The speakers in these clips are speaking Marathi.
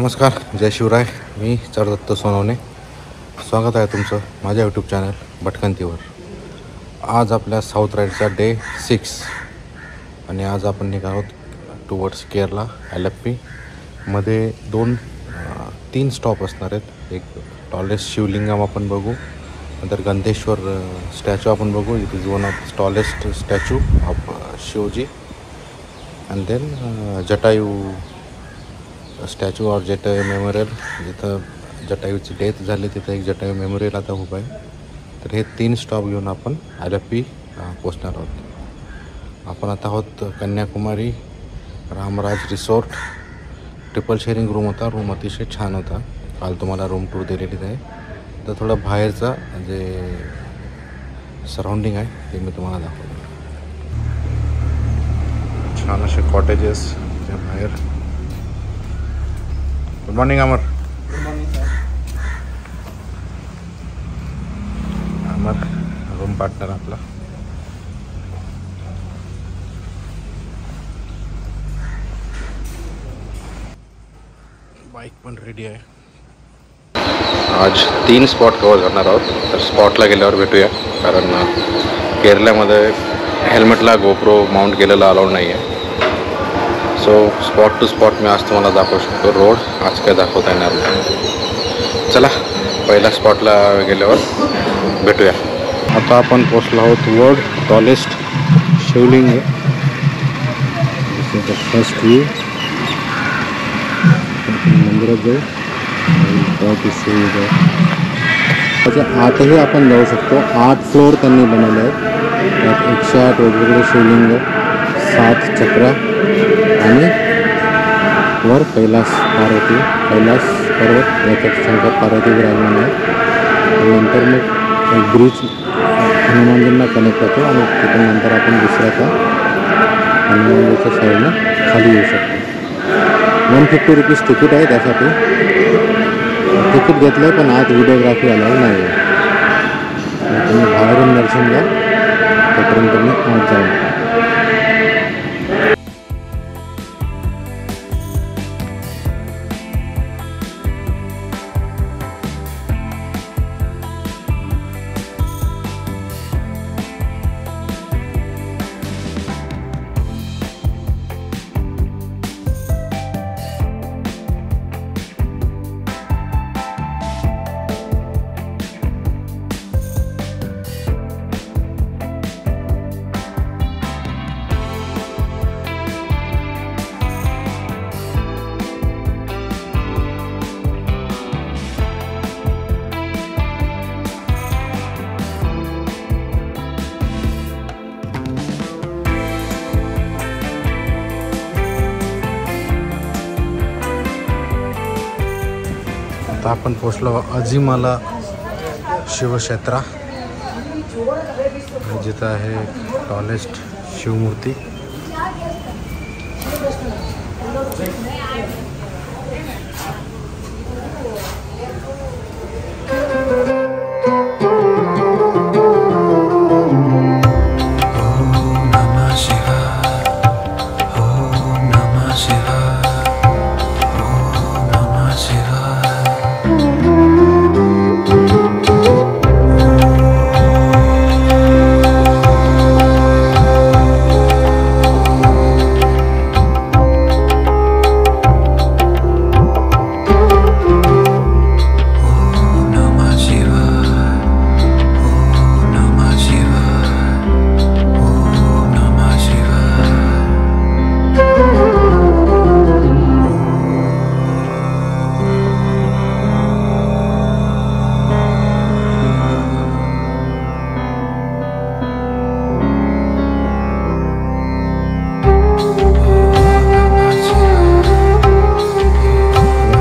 नमस्कार, जय शिवराय. मी चरदत्त सोनवणे. स्वागत आहे तुमचं माझ्या यूट्यूब चॅनल भटकंतीवर. आज आपल्या साऊथ राईडचा डे 6 आणि आज आपण निघालो आहोत टुवर्ड्स केरला. ॲलप्पी मध्ये 3 स्टॉप असणार आहेत. एक टॉलेस्ट शिवलिंगम आपण बघू, नंतर गंधेश्वर स्टॅच्यू आपण बघू. It is one of tallest statue of Shivji. And then Jatayu statue or Jatayu memorial, जिथं जटायूची डेथ झाली तिथं एक जटायू मेमोरियल आता उभं आहे. तर हे 3 स्टॉप घेऊन आपण ॲलप्पी पोचणार आहोत. आपण आता आहोत Kanyakumari Ramraj resort. Triple sharing room होता. रूम अतिशय छान होता. काल तुम्हाला रूम टूर दिलेलीच आहे. तर थोडं बाहेरचं जे सराउंडिंग आहे ते मी तुम्हाला दाखवतो. छान असे कॉटेजेस त्या बाहेर. गुड मॉर्निंग अमर. अमर रूम पार्टनर आपला. बाईक पण रेडी आहे. आज 3 स्पॉट कवर करणार आहोत. तर स्पॉटला गेल्यावर भेटूया, कारण केरळमध्ये हेल्मेटला गोप्रो माउंट केलेला अलाउड नाही आहे. सो स्पॉट टू स्पॉट मी आज तुम्हाला दाखवू शकतो. रोड आज काय दाखवता येणार नाही. चला पहिल्या स्पॉटला गेल्यावर भेटूया. आता आपण पोचलो आहोत वर्ल्ड टॉलेस्ट शिवलिंग. फर्स्ट व्ह्यू मंदिरात जाऊ. त्याच्या आतही आपण जाऊ शकतो. 8 फ्लोअर त्यांनी बनवले आहेत. त्यात 108 वेगवेगळे शिवलिंग, 7 चक्र आणि वर कैलास पर्वत, याच्यात शंकर पार्वती विराजमान आहे. नंतर मग एक ब्रिज हनुमानजींना कनेक्ट होतो आणि तिथून नंतर आपण दुसऱ्या त्या हनुमानजीच्या साईडनं खाली येऊ शकतो. 150 रुपीज तिकीट आहे. त्यासाठी तिकीट घेतलं आहे, पण आत व्हिडिओग्राफी अलाउड नाही आहे. तुम्ही बाहेरून दर्शन घ्या, तोपर्यंत मी आत जाऊन. आता आपण पोचलो अजिमाला शिवक्षेत्रा, जिथं आहे टॉलेस्ट शिवमूर्ती.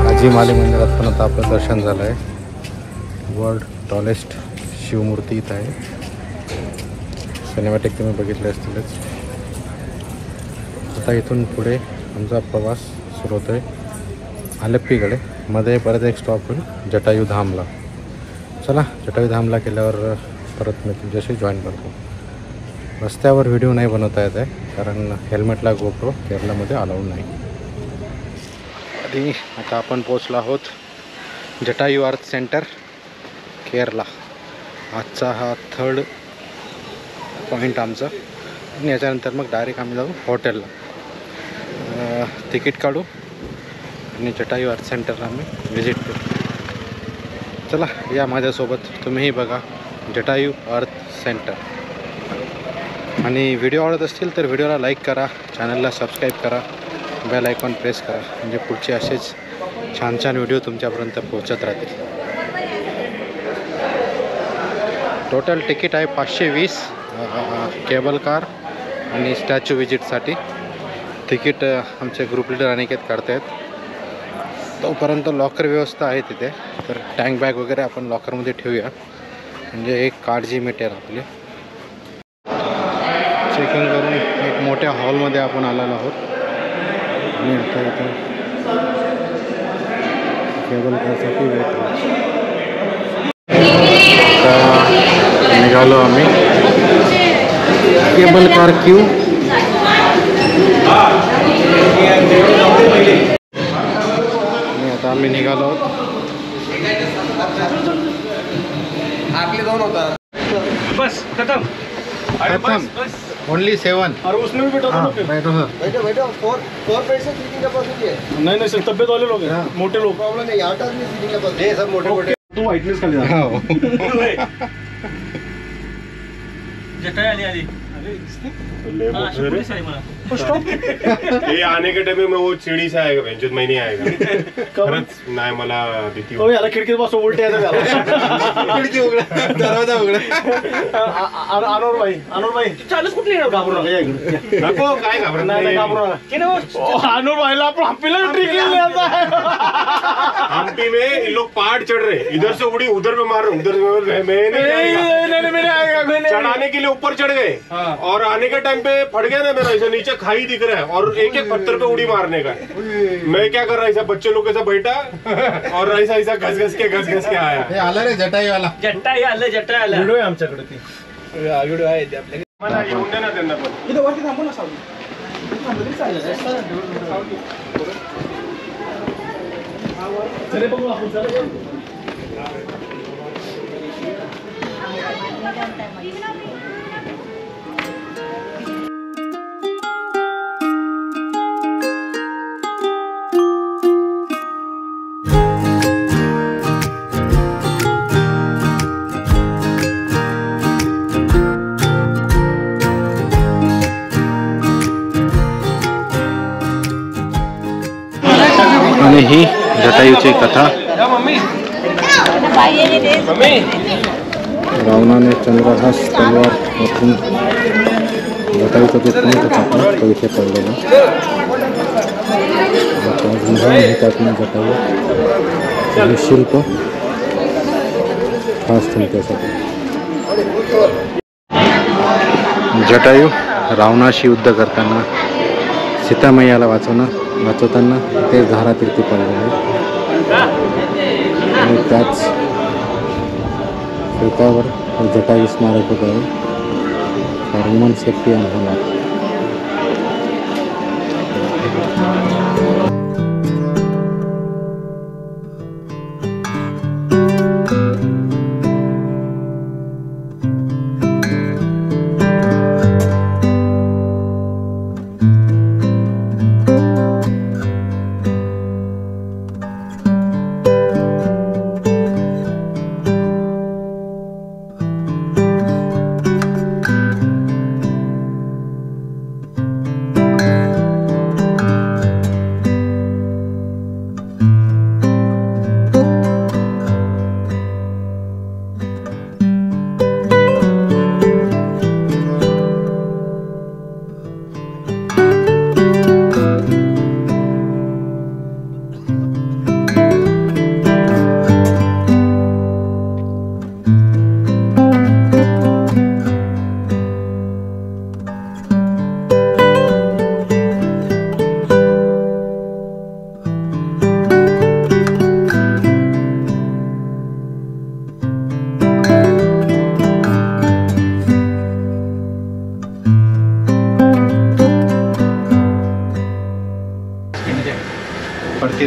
अजिमाली मंदिरात पण आता आपलं दर्शन झालं आहे. वर्ल्ड टॉलेस्ट शिवमूर्ती इथं आहे. सिनेमॅटिक तुम्ही बघितले असतीलच. आता इथून पुढे आमचा प्रवास सुरू होतो आहे ॲलप्पीकडे. मध्ये परत एक स्टॉप होईल जटायू धामला. चला जटायू धामला केल्यावर परत मी तुमच्याशी जॉईन करतो. रस्त्यावर व्हिडिओ नाही बनवता येत आहे, कारण हेल्मेटला गोप्रो केरळमध्ये अलाउड नाही. आणि आता आपण पोचलो आहोत जटायू अर्थ सेंटर केरला. आजचा हा 3rd पॉईंट आमचा. आणि याच्यानंतर मग डायरेक्ट आम्ही जाऊ हॉटेलला, तिकीट काढू आणि जटायू अर्थ सेंटरला आम्ही व्हिजिट करू. चला या माझ्यासोबत, तुम्हीही बघा जटायू अर्थ सेंटर. आणि व्हिडिओ आवडत असतील तर व्हिडिओला लाईक करा, चॅनलला सबस्क्राईब करा, बेल आयकॉन प्रेस करा, म्हणजे पुढचे असेच छान छान व्हिडिओ तुमच्यापर्यंत पोहोचत राहतील. टोटल तिकीट आहे 520 केबल कार आणि स्टॅच्यू विजिटसाठी. तिकीट आमचे ग्रुप लीडर अनिकेत काढतायत. तोपर्यंत लॉकर व्यवस्था आहे तिथे, तर टँक बॅग वगैरे आपण लॉकरमध्ये ठेवूया, म्हणजे एक काळजी मिटेल आपली. चेकिंग करून एक मोठ्या हॉलमध्ये आपण आलेलो आहोत. आणि आता इथं केबल कारसाठी वेट. आता निघालो आम्ही केबल कार क्यू. आणि आता आम्ही निघालो आहोत. बस खत्म. अरे बस बस ओनली 7. अरे उसमें भी बैठो बैठो सर. बैठो 4 पैसे सीटिंग कैपेसिटी है. नहीं सर, तबियत वाले लोग हैं, मोटे लोग. प्रॉब्लम नहीं, 8 आदमी सीटिंग कैपेसिटी है. सब मोटे मोटे. तू व्हाइटनेस खाली जा. जटाई आली. ये आने के टाइम में वो चिड़ी से आएगा, व्यंजन में नहीं आएगा. खरंच नाही, मला भीती हो याला खिडकीत बसून उलटे यायचं झालं. खिडकी उघडा, दरवाजा उघडा. अनोर भाई चालूच कुठली घाबरू नका, या इकडे. नको, काय घाबरत नाही घाबरू नका. अनोर भाईला आपण हम्पीला ट्रिक लिहायचा है. हम्पी में इन लोग पहाड़ चढ़ रहे, इधर से उड़ी उधर पे मार रहे, उधर से मैं नहीं आएगा. चढ़ाने के लिए ऊपर चढ़ गए और आने के टाइम पे फट गया ना मेरा, ऐसा नीचे खाई दिख रहा है और एक एक पत्थर पे उड़ी मारने का. मैं क्या कर रहा, ऐसा बच्चे लोग ऐसा बैठा और ऐसा ऐसा घस घस के आया. हे आला रे जटाई वाला. जटाई आलं. व्हिडिओ आहे आमच्याकडे, ते व्हिडिओ आहे ते आपल्याकडे. मला येऊन दे ना त्यांना पण. इथं वरती थांबू ना सावली. चले बघू आपण. चला आणि ही जटायूची कथा. रावणाने चंद्रहास तलवार वापरून जटायूचा जो पंख कापला तो इथे पडलेला. त्यातून जटायू आणि शिल्प खास तुमच्यासाठी. जटायू रावणाशी युद्ध करताना सीतामैयाला वाचवताना ते धारातीर्थी पडलेले आणि त्याच शेतावर जटायू स्मारक होत आहे for human safety and honour.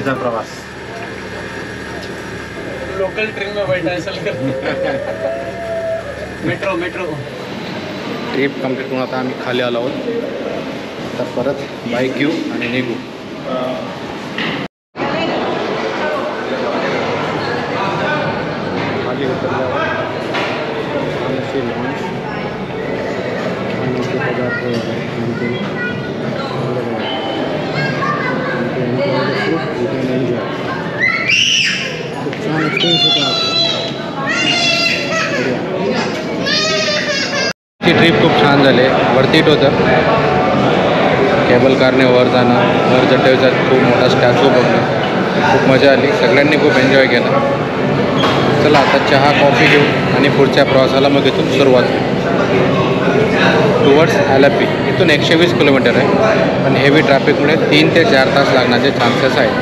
मुंबईचा प्रवास. लोकल ट्रेन में बैठा असेल मेट्रो मेट्रो. ट्रिप कंप्लीट करून आता आम्ही खाली आलो आहोत. तर परत बाईक घेऊ आणि निघू. खाली उतरल्यावर छानशी लॉन्च खाण्याचे पदार्थ खूप छान एक्सपिरियन्स होता. ती ट्रिप खूप छान झाली. वरतीट होतं. केबल कारने वर जाणं, वर चढायचा खूप मोठा स्टॅच्यू बघणं, खूप मजा आली. सगळ्यांनी खूप एन्जॉय केलं. चला आता चहा कॉफी घेऊ आणि पुढच्या प्रवासाला मग इथून सुरुवात टुवर्ड्स आलापी. इथून 120 किलोमीटर आहे, पण हेवी ट्रॅफिकमुळे 3 ते 4 तास लागण्याचे चान्सेस आहेत.